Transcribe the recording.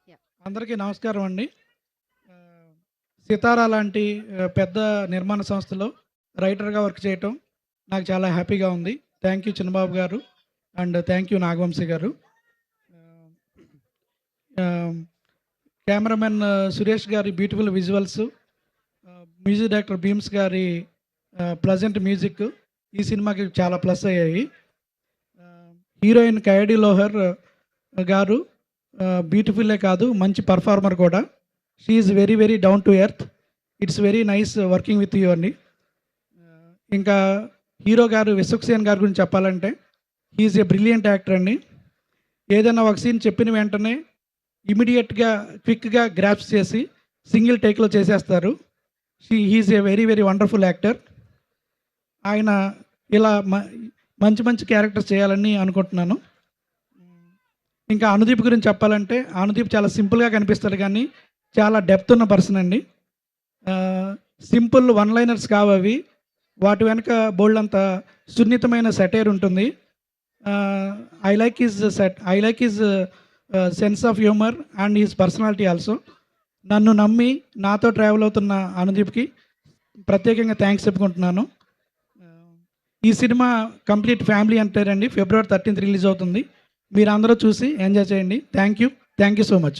Yeah! అందరికీ నమస్కారం అండి. ఆహ్, 'సితార' లాంటి పెద్ద నిర్మాణ సంస్థలో రైటర్‌గా వర్క్ చేయటం నాకు చాలా హ్యాపీగా ఉంది. థ్యాంక్ యూ చిన్నబాబు గారు అండ్ థ్యాంక్ యూ నాగవంశీ గారు. ఆహ్, ఆహ్, కెమెరామెన్ సురేష్ గారి beautiful visuals, music director Bheems గారి ప్లెజెంట్ మ్యూజిక్ ఈ సినిమాకి చాలా ప్లస్ అయ్యాయి. ఆహ్, హీరోయిన్ కైడీ లోహర్ గారు బ్యూటిఫుల్లే కాదు, మంచి పర్ఫార్మర్ కూడా. She is very very down to earth. It's very nice working with you అండి. ఇంకా హీరో గారు విశ్వక్సేన్ గారి గురించి చెప్పాలంటే హీఈస్ ఏ బ్రిలియంట్ యాక్టర్ అండి. ఏదైనా ఒక సీన్ చెప్పిన వెంటనే ఇమీడియట్గా క్విక్గా గ్రాప్స్ చేసి సింగిల్ టేక్లో చేసేస్తారు. He's a very very wonderful actor. ఆయన ఇలా మంచి మంచి క్యారెక్టర్స్ చేయాలని అనుకుంటున్నాను. ఇంకా అనుదీప్ గురించి చెప్పాలంటే అనుదీప్ చాలా సింపుల్గా కనిపిస్తాడు కానీ చాలా డెప్త్ ఉన్న పర్సన్ అండి. సింపుల్ వన్ లైనర్స్ కావవి, వాటి వెనక బోల్డ్ అంత సున్నితమైన సెటైర్ ఉంటుంది. I like his sense of humour and his personality also. నన్ను నమ్మి నాతో ట్రావెల్ అవుతున్న అనుదీప్కి ప్రత్యేకంగా థ్యాంక్స్ చెప్పుకుంటున్నాను. ఈ సినిమా కంప్లీట్ ఫ్యామిలీ ఎంటర్టైనర్ అండి. February 13th రిలీజ్ అవుతుంది. మీరందరూ చూసి ఎంజాయ్ చేయండి. Thank you so much.